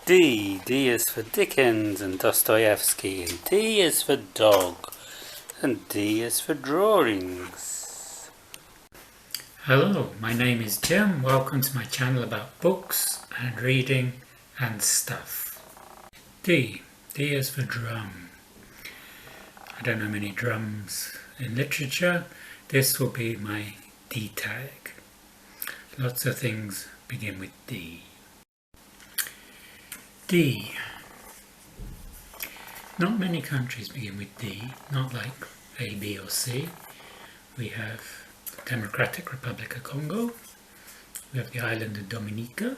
D. D is for Dickens and Dostoevsky, and D is for dog, and D is for drawings. Hello, my name is Jim. Welcome to my channel about books and reading and stuff. D. D is for drum. I don't know many drums in literature. This will be my D tag. Lots of things begin with D. D. Not many countries begin with D, not like A, B or C. We have Democratic Republic of Congo, we have the island of Dominica,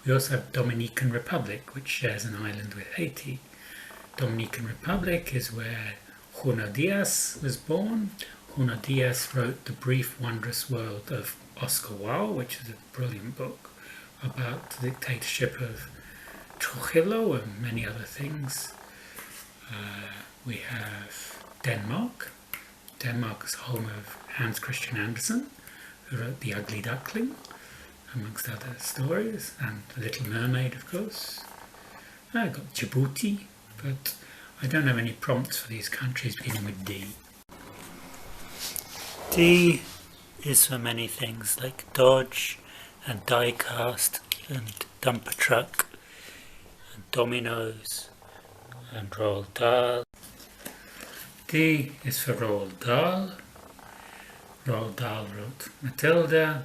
we also have Dominican Republic, which shares an island with Haiti. Dominican Republic is where Junot Diaz was born. Junot Diaz wrote The Brief Wondrous World of Oscar Wilde, which is a brilliant book about the dictatorship of Trujillo and many other things. We have Denmark. Denmark is home of Hans Christian Andersen, who wrote The Ugly Duckling, amongst other stories, and The Little Mermaid, of course. I've got Djibouti, but I don't have any prompts for these countries beginning with D. D is for many things like Dodge and Diecast and Dumper Truck and Dominoes and Roald Dahl. D is for Roald Dahl. Roald Dahl wrote Matilda,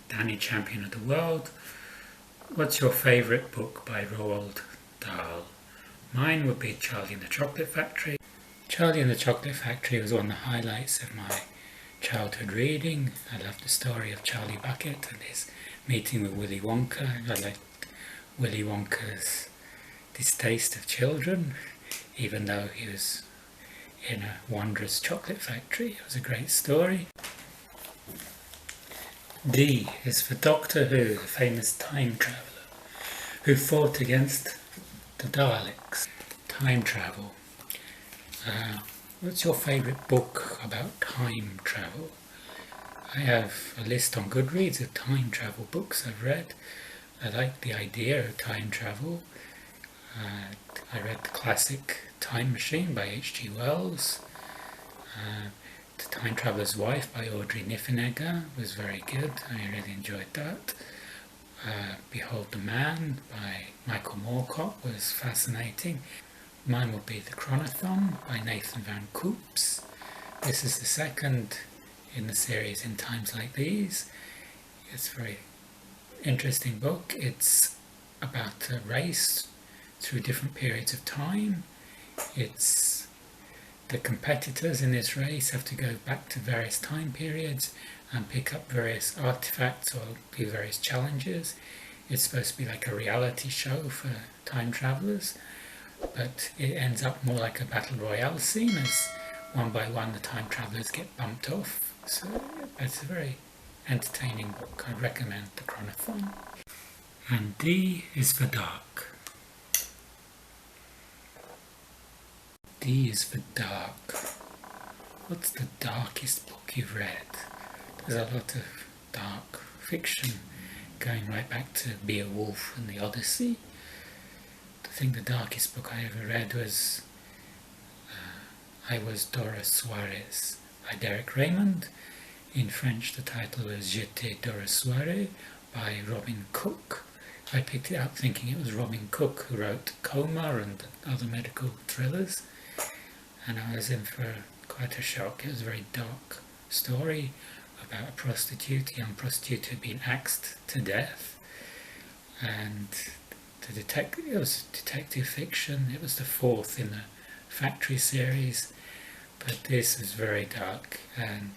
Danny Champion of the World. What's your favourite book by Roald Dahl? Mine would be Charlie and the Chocolate Factory. Charlie and the Chocolate Factory was one of the highlights of my childhood reading. I loved the story of Charlie Bucket and his meeting with Willy Wonka. I liked Willy Wonka's distaste of children, even though he was in a wondrous chocolate factory. It was a great story. D is for Doctor Who, the famous time traveller who fought against the Daleks. Time travel. What's your favourite book about time travel? I have a list on Goodreads of time travel books I've read. I like the idea of time travel. I read the classic Time Machine by H.G. Wells. The Time Traveller's Wife by Audrey Niffenegger was very good. I really enjoyed that. Behold the Man by Michael Moorcock was fascinating. Mine will be The Chronothon by Nathan Van Coops. This is the second in the series In Times Like These. It's a very interesting book. It's about a race through different periods of time. It's the competitors in this race have to go back to various time periods and pick up various artifacts or do various challenges. It's supposed to be like a reality show for time travellers, but it ends up more like a battle royale scene as one by one the time travellers get bumped off. So it's a very entertaining book. I'd recommend The Chronothon. And D is for dark. D is for dark. What's the darkest book you've read? There's a lot of dark fiction going right back to Beowulf and the Odyssey. I think the darkest book I ever read was I Was Doris Suarez by Derek Raymond. In French the title was J'étais Doris Suarez by Robin Cook. I picked it up thinking it was Robin Cook who wrote Coma and other medical thrillers, and I was in for quite a shock. It was a very dark story about a prostitute, a young prostitute who had been axed to death, and it was detective fiction. It was the fourth in the Factory series, but this was very dark, and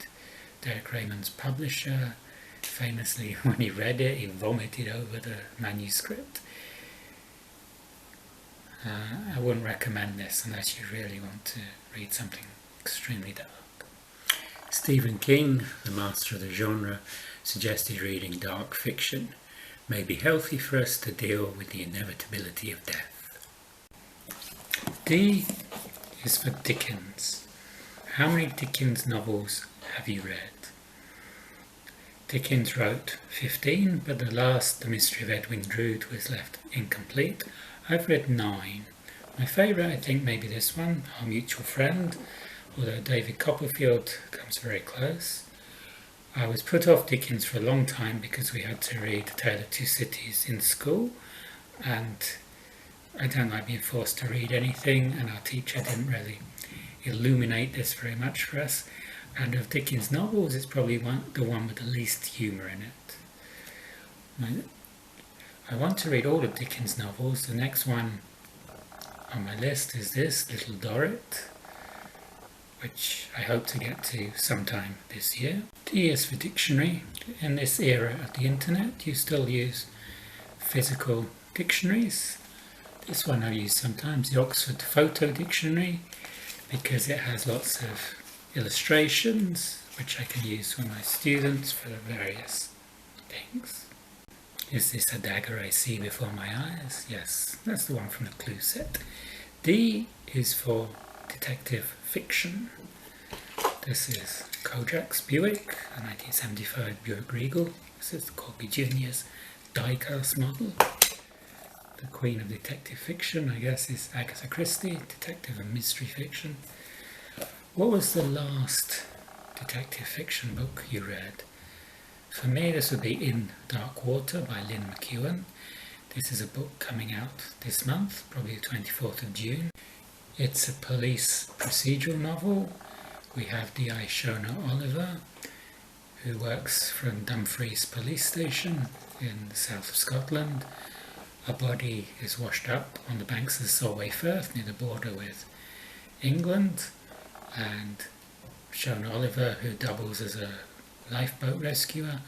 Derek Raymond's publisher famously, when he read it, he vomited over the manuscript. I wouldn't recommend this unless you really want to read something extremely dark. Stephen King, the master of the genre, suggested reading dark fiction may be healthy for us to deal with the inevitability of death. D is for Dickens. How many Dickens novels have you read? Dickens wrote 15, but the last, The Mystery of Edwin Drood, was left incomplete. I've read 9. My favourite, I think, maybe this one, Our Mutual Friend, although David Copperfield comes very close. I was put off Dickens for a long time because we had to read A Tale of Two Cities in school, and I don't like being forced to read anything, and our teacher didn't really illuminate this very much for us. And of Dickens' novels, it's probably the one with the least humour in it. I want to read all of Dickens' novels. The next one on my list is this, Little Dorrit, which I hope to get to sometime this year. D is for dictionary. In this era of the internet, you still use physical dictionaries. This one I use sometimes, the Oxford Photo Dictionary, because it has lots of illustrations, which I can use for my students for various things. Is this a dagger I see before my eyes? Yes, that's the one from the clue set. D is for detective fiction. This is Kojak's Buick, a 1975 Buick Regal. This is Colby Jr.'s die-cast model. The queen of detective fiction, I guess, is Agatha Christie, detective and mystery fiction. What was the last detective fiction book you read? For me, this would be In Dark Water by Lynn McEwan. This is a book coming out this month, probably the 24th of June. It's a police procedural novel. We have D.I. Shona Oliver, who works from Dumfries police station in the south of Scotland. A body is washed up on the banks of the Solway Firth near the border with England, and Shona Oliver, who doubles as a lifeboat rescuer,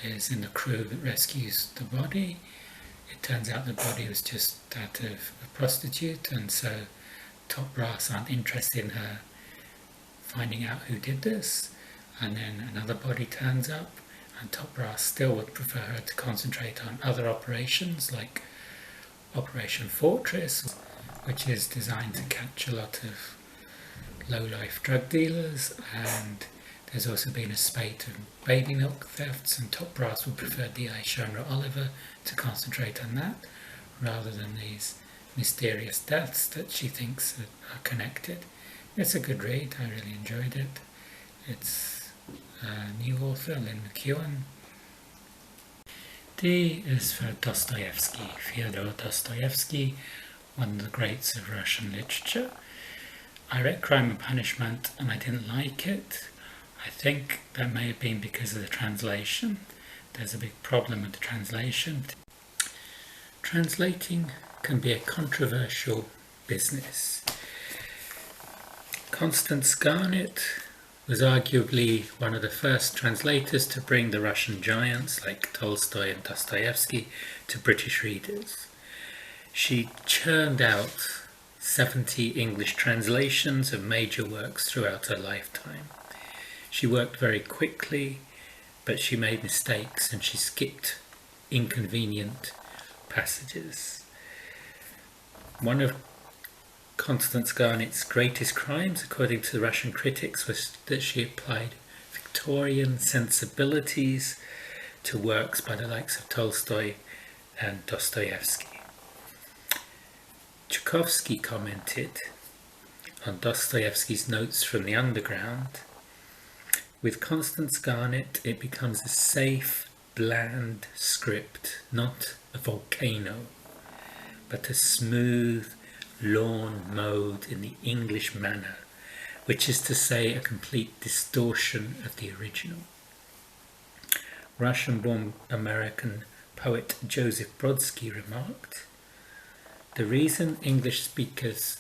is in the crew that rescues the body. It turns out the body was just that of a prostitute, and so top brass aren't interested in her finding out who did this. And then another body turns up, and top brass still would prefer her to concentrate on other operations like Operation Fortress, which is designed to catch a lot of low-life drug dealers, and there's also been a spate of baby milk thefts, and top brass would prefer D.I. Shona Oliver to concentrate on that rather than these mysterious deaths that she thinks are connected. It's a good read, I really enjoyed it. It's a new author, Lynn McEwan. D is for Dostoevsky, Fyodor Dostoevsky, one of the greats of Russian literature. I read Crime and Punishment and I didn't like it. I think that may have been because of the translation. There's a big problem with the translation. Translating can be a controversial business. Constance Garnett was arguably one of the first translators to bring the Russian giants like Tolstoy and Dostoevsky to British readers. She churned out 70 English translations of major works throughout her lifetime. She worked very quickly, but she made mistakes and she skipped inconvenient passages. One of Constance Garnett's greatest crimes, according to the Russian critics, was that she applied Victorian sensibilities to works by the likes of Tolstoy and Dostoevsky. Tchaikovsky commented on Dostoevsky's Notes from the Underground, "With Constance Garnett it becomes a safe, bland script, not a volcano, but a smooth lawn mowed in the English manner, which is to say a complete distortion of the original." Russian-born American poet Joseph Brodsky remarked, "The reason English speakers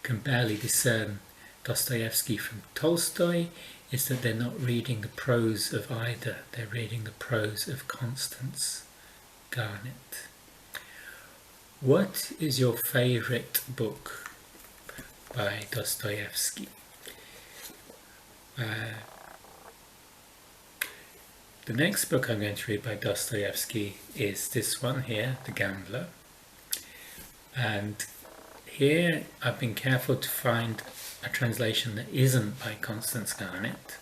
can barely discern Dostoevsky from Tolstoy is that they're not reading the prose of either, they're reading the prose of Constance Garnett." What is your favourite book by Dostoevsky? The next book I'm going to read by Dostoevsky is this one here, The Gambler. And here I've been careful to find a translation that isn't by Constance Garnett.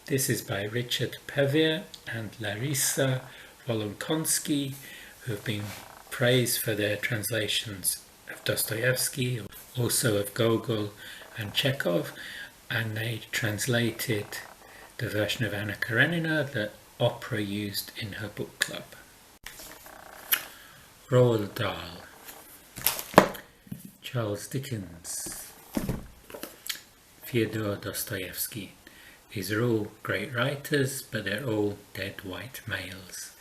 This is by Richard Pevier and Larisa Wolokonsky, who have been praised for their translations of Dostoevsky, also of Gogol and Chekhov, and they translated the version of Anna Karenina that Opera used in her book club. Roald Dahl, Charles Dickens, Fyodor Dostoevsky. These are all great writers, but they're all dead white males.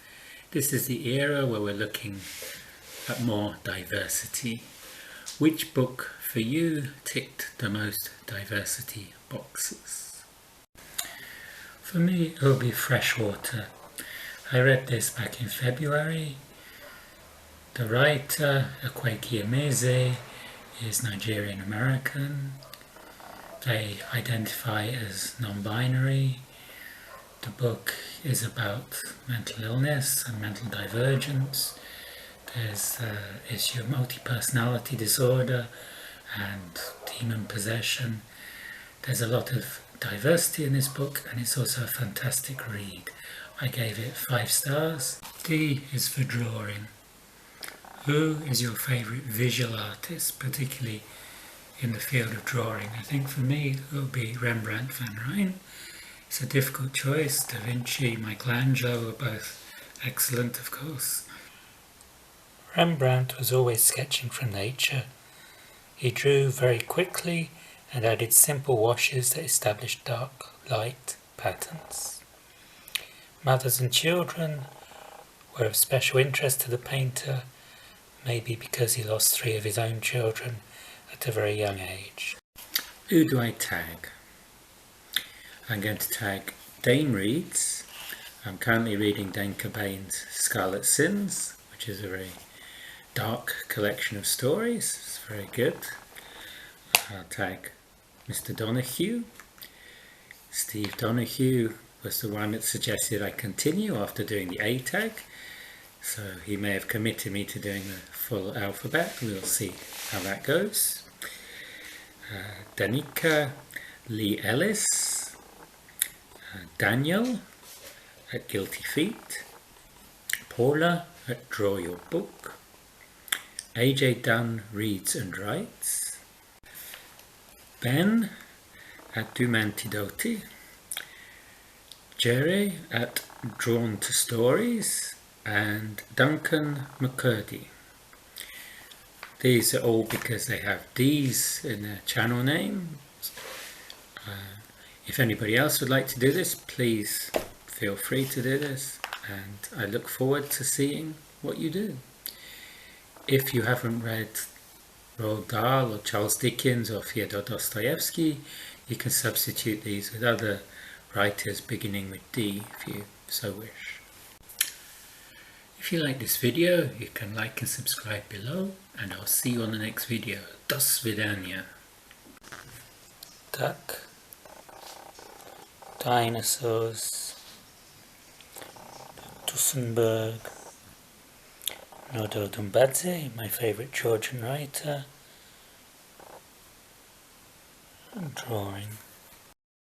This is the era where we're looking at more diversity. Which book for you ticked the most diversity boxes? For me, it will be Freshwater. I read this back in February. The writer, Akwaeke Emeze, is Nigerian American. They identify as non-binary. The book is about mental illness and mental divergence. There's the issue of multi-personality disorder and demon possession. There's a lot of diversity in this book, and it's also a fantastic read. I gave it 5 stars. D is for drawing. Who is your favourite visual artist, particularly in the field of drawing? I think for me it will be Rembrandt van Rijn. It's a difficult choice. Da Vinci, Michelangelo were both excellent, of course. Rembrandt was always sketching from nature. He drew very quickly and added simple washes that established dark light patterns. Mothers and children were of special interest to the painter, maybe because he lost 3 of his own children at a very young age. Who do I tag? I'm going to tag Dane Reads. I'm currently reading Dane Cobain's Scarlet Sins, which is a very dark collection of stories. It's very good. I'll tag Mr. Donahue. Steve Donahue was the one that suggested I continue after doing the A tag, so he may have committed me to doing the full alphabet. We'll see how that goes. Danica Lee Ellis, Daniel at Guilty Feet, Paula at Draw Your Book, AJ Dunn Reads and Writes, Ben at Dumantidoti, Jerry at Drawn to Stories, and Duncan McCurdy. These are all because they have D's in their channel name. If anybody else would like to do this, please feel free to do this, and I look forward to seeing what you do. If you haven't read Roald Dahl or Charles Dickens or Fyodor Dostoevsky, you can substitute these with other writers beginning with D if you so wish. If you like this video, you can like and subscribe below, and I'll see you on the next video. Do svidaniya. Duck, dinosaurs, Tussenberg, Nodo Dumbadze, my favourite Georgian writer, and drawing.